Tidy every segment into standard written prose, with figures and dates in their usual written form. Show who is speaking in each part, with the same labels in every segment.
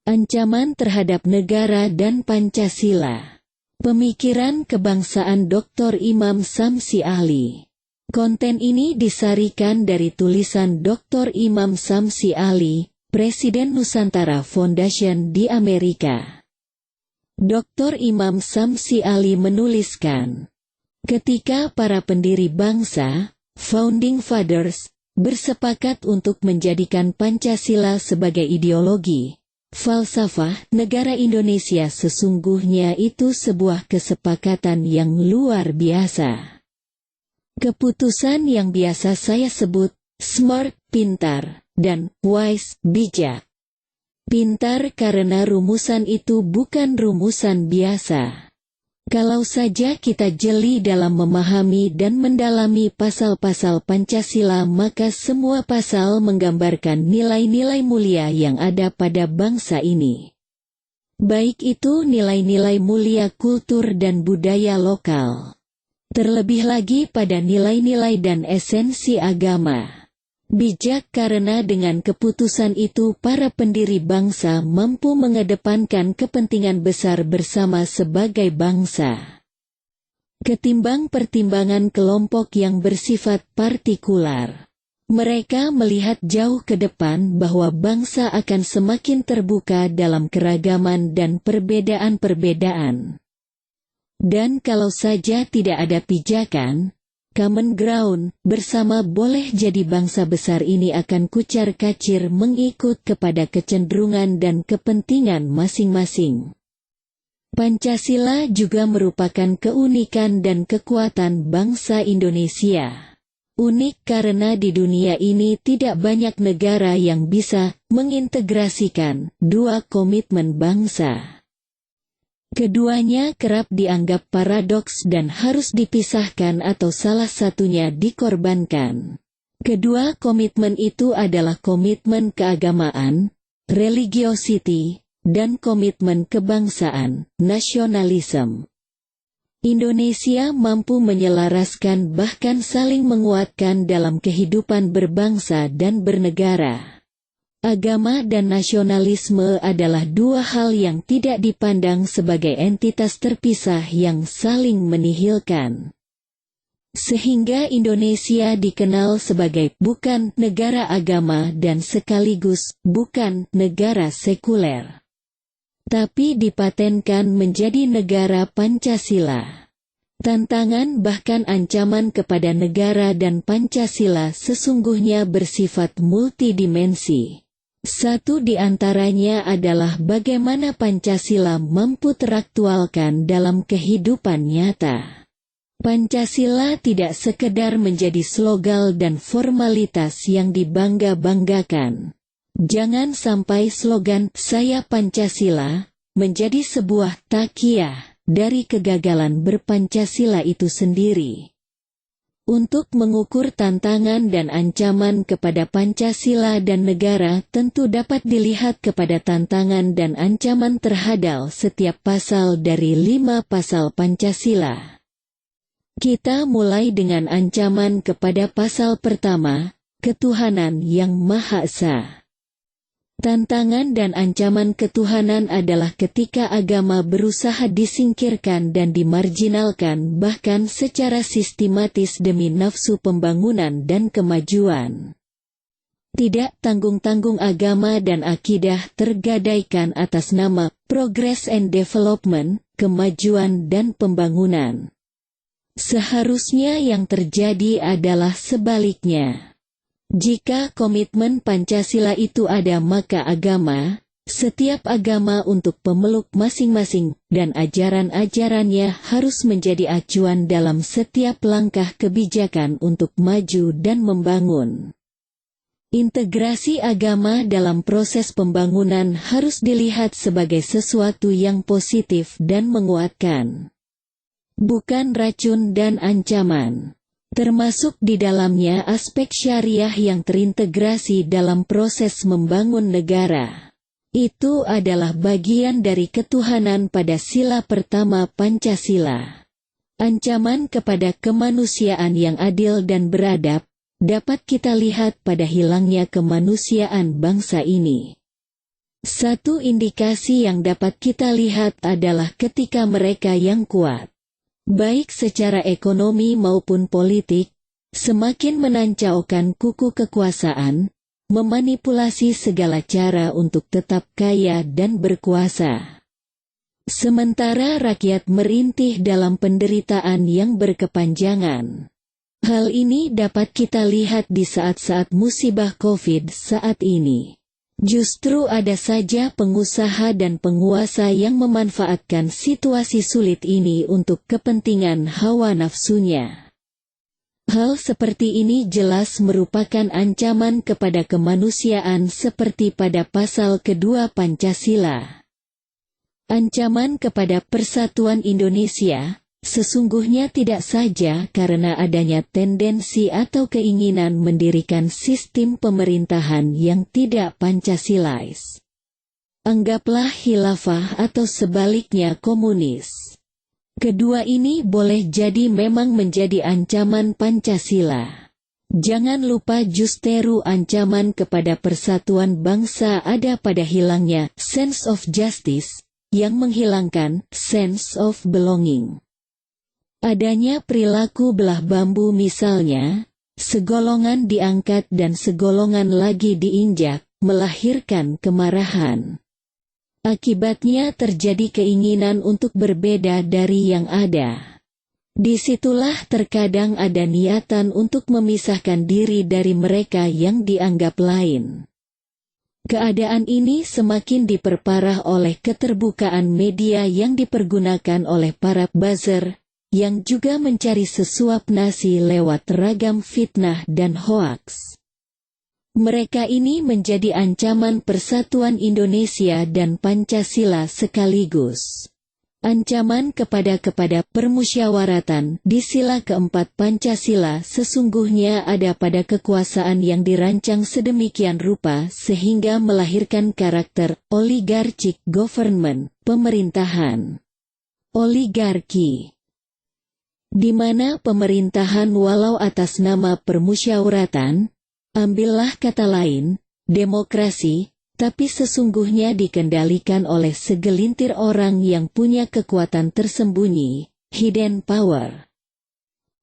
Speaker 1: Ancaman terhadap negara dan Pancasila. Pemikiran kebangsaan Dr. Imam Samsi Ali. Konten ini disarikan dari tulisan Dr. Imam Samsi Ali, Presiden Nusantara Foundation di Amerika. Dr. Imam Samsi Ali menuliskan, ketika para pendiri bangsa, Founding Fathers, bersepakat untuk menjadikan Pancasila sebagai ideologi, falsafah negara Indonesia, sesungguhnya itu sebuah kesepakatan yang luar biasa. Keputusan yang biasa saya sebut smart, pintar, dan wise, bijak. Pintar karena rumusan itu bukan rumusan biasa. Kalau saja kita jeli dalam memahami dan mendalami pasal-pasal Pancasila, maka semua pasal menggambarkan nilai-nilai mulia yang ada pada bangsa ini. Baik itu nilai-nilai mulia kultur dan budaya lokal. Terlebih lagi pada nilai-nilai dan esensi agama. Bijak karena dengan keputusan itu para pendiri bangsa mampu mengedepankan kepentingan besar bersama sebagai bangsa. Ketimbang pertimbangan kelompok yang bersifat partikular. Mereka melihat jauh ke depan bahwa bangsa akan semakin terbuka dalam keragaman dan perbedaan-perbedaan. Dan kalau saja tidak ada pijakan, common ground, bersama boleh jadi bangsa besar ini akan kucar-kacir mengikut kepada kecenderungan dan kepentingan masing-masing. Pancasila juga merupakan keunikan dan kekuatan bangsa Indonesia. Unik karena di dunia ini tidak banyak negara yang bisa mengintegrasikan dua komitmen bangsa. Keduanya kerap dianggap paradoks dan harus dipisahkan atau salah satunya dikorbankan. Kedua komitmen itu adalah komitmen keagamaan, religiosity, dan komitmen kebangsaan, nasionalisme. Indonesia mampu menyelaraskan bahkan saling menguatkan dalam kehidupan berbangsa dan bernegara. Agama dan nasionalisme adalah dua hal yang tidak dipandang sebagai entitas terpisah yang saling menihilkan. Sehingga Indonesia dikenal sebagai bukan negara agama dan sekaligus bukan negara sekuler. Tapi dipatenkan menjadi negara Pancasila. Tantangan bahkan ancaman kepada negara dan Pancasila sesungguhnya bersifat multidimensi. Satu di antaranya adalah bagaimana Pancasila mampu teraktualkan dalam kehidupan nyata. Pancasila tidak sekedar menjadi slogan dan formalitas yang dibangga-banggakan. Jangan sampai slogan "Saya Pancasila" menjadi sebuah takiah dari kegagalan berpancasila itu sendiri. Untuk mengukur tantangan dan ancaman kepada Pancasila dan negara tentu dapat dilihat kepada tantangan dan ancaman terhadap setiap pasal dari 5 pasal Pancasila. Kita mulai dengan ancaman kepada pasal pertama, ketuhanan yang Maha Esa. Tantangan dan ancaman ketuhanan adalah ketika agama berusaha disingkirkan dan dimarginalkan bahkan secara sistematis demi nafsu pembangunan dan kemajuan. Tidak tanggung-tanggung agama dan akidah tergadaikan atas nama progress and development, kemajuan dan pembangunan. Seharusnya yang terjadi adalah sebaliknya. Jika komitmen Pancasila itu ada, maka agama, setiap agama untuk pemeluk masing-masing, dan ajaran-ajarannya harus menjadi acuan dalam setiap langkah kebijakan untuk maju dan membangun. Integrasi agama dalam proses pembangunan harus dilihat sebagai sesuatu yang positif dan menguatkan. Bukan racun dan ancaman. Termasuk di dalamnya aspek syariah yang terintegrasi dalam proses membangun negara. Itu adalah bagian dari ketuhanan pada sila pertama Pancasila. Ancaman kepada kemanusiaan yang adil dan beradab, dapat kita lihat pada hilangnya kemanusiaan bangsa ini. Satu indikasi yang dapat kita lihat adalah ketika mereka yang kuat, baik secara ekonomi maupun politik, semakin menancapkan kuku kekuasaan, memanipulasi segala cara untuk tetap kaya dan berkuasa. Sementara rakyat merintih dalam penderitaan yang berkepanjangan. Hal ini dapat kita lihat di saat-saat musibah COVID saat ini. Justru ada saja pengusaha dan penguasa yang memanfaatkan situasi sulit ini untuk kepentingan hawa nafsunya. Hal seperti ini jelas merupakan ancaman kepada kemanusiaan seperti pada pasal kedua Pancasila. Ancaman kepada persatuan Indonesia sesungguhnya tidak saja karena adanya tendensi atau keinginan mendirikan sistem pemerintahan yang tidak Pancasilais. Anggaplah khilafah atau sebaliknya komunis. Kedua ini boleh jadi memang menjadi ancaman Pancasila. Jangan lupa justru ancaman kepada persatuan bangsa ada pada hilangnya sense of justice, yang menghilangkan sense of belonging. Adanya perilaku belah bambu misalnya, segolongan diangkat dan segolongan lagi diinjak, melahirkan kemarahan. Akibatnya terjadi keinginan untuk berbeda dari yang ada. Disitulah terkadang ada niatan untuk memisahkan diri dari mereka yang dianggap lain. Keadaan ini semakin diperparah oleh keterbukaan media yang dipergunakan oleh para buzzer, yang juga mencari sesuap nasi lewat ragam fitnah dan hoaks. Mereka ini menjadi ancaman persatuan Indonesia dan Pancasila sekaligus. Ancaman kepada permusyawaratan di sila keempat Pancasila sesungguhnya ada pada kekuasaan yang dirancang sedemikian rupa sehingga melahirkan karakter oligarchic government, pemerintahan oligarki, di mana pemerintahan walau atas nama permusyawaratan, ambillah kata lain, demokrasi, tapi sesungguhnya dikendalikan oleh segelintir orang yang punya kekuatan tersembunyi, hidden power.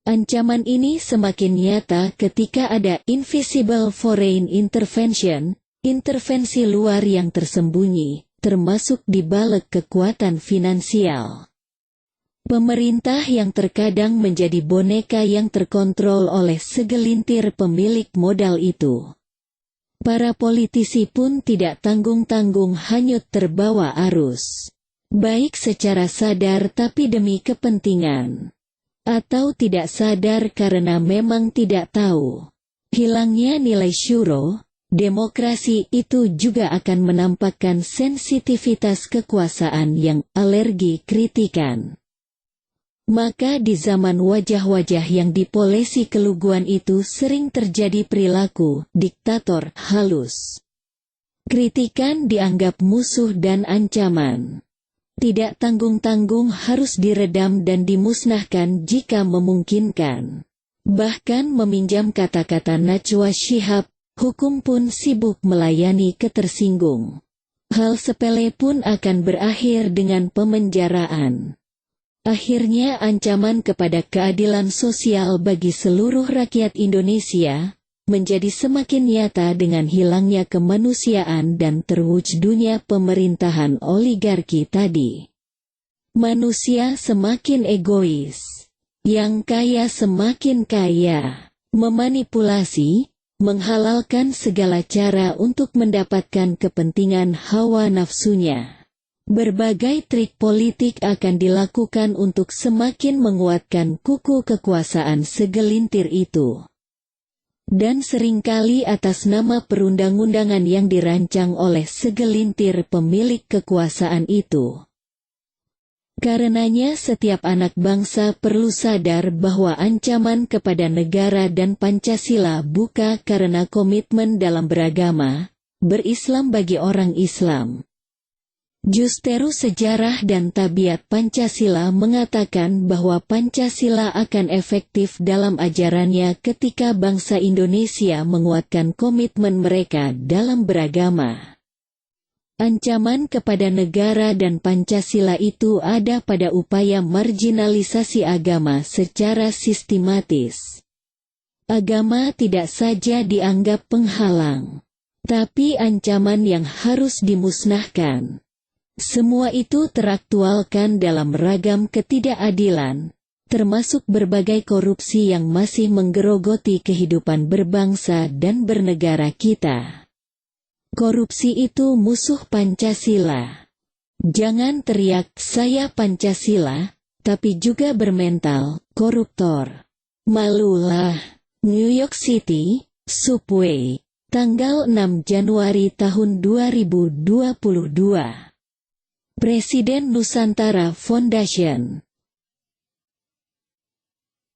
Speaker 1: Ancaman ini semakin nyata ketika ada invisible foreign intervention, intervensi luar yang tersembunyi, termasuk di balik kekuatan finansial. Pemerintah yang terkadang menjadi boneka yang terkontrol oleh segelintir pemilik modal itu. Para politisi pun tidak tanggung-tanggung hanyut terbawa arus. Baik secara sadar tapi demi kepentingan. Atau tidak sadar karena memang tidak tahu. Hilangnya nilai syuro, demokrasi itu juga akan menampakkan sensitivitas kekuasaan yang alergi kritikan. Maka di zaman wajah-wajah yang dipolesi keluguan itu sering terjadi perilaku diktator halus. Kritikan dianggap musuh dan ancaman. Tidak tanggung-tanggung harus diredam dan dimusnahkan jika memungkinkan. Bahkan meminjam kata-kata Najwa Shihab, hukum pun sibuk melayani ketersinggung. Hal sepele pun akan berakhir dengan pemenjaraan. Akhirnya ancaman kepada keadilan sosial bagi seluruh rakyat Indonesia menjadi semakin nyata dengan hilangnya kemanusiaan dan terwujudnya pemerintahan oligarki tadi. Manusia semakin egois, yang kaya semakin kaya, memanipulasi, menghalalkan segala cara untuk mendapatkan kepentingan hawa nafsunya. Berbagai trik politik akan dilakukan untuk semakin menguatkan kuku kekuasaan segelintir itu. Dan seringkali atas nama perundang-undangan yang dirancang oleh segelintir pemilik kekuasaan itu. Karenanya setiap anak bangsa perlu sadar bahwa ancaman kepada negara dan Pancasila bukan karena komitmen dalam beragama, berislam bagi orang Islam. Justru sejarah dan tabiat Pancasila mengatakan bahwa Pancasila akan efektif dalam ajarannya ketika bangsa Indonesia menguatkan komitmen mereka dalam beragama. Ancaman kepada negara dan Pancasila itu ada pada upaya marginalisasi agama secara sistematis. Agama tidak saja dianggap penghalang, tapi ancaman yang harus dimusnahkan. Semua itu teraktualkan dalam ragam ketidakadilan, termasuk berbagai korupsi yang masih menggerogoti kehidupan berbangsa dan bernegara kita. Korupsi itu musuh Pancasila. Jangan teriak "saya Pancasila", tapi juga bermental koruptor. Malulah. New York City, Subway, tanggal 6 Januari tahun 2022. Presiden Nusantara Foundation.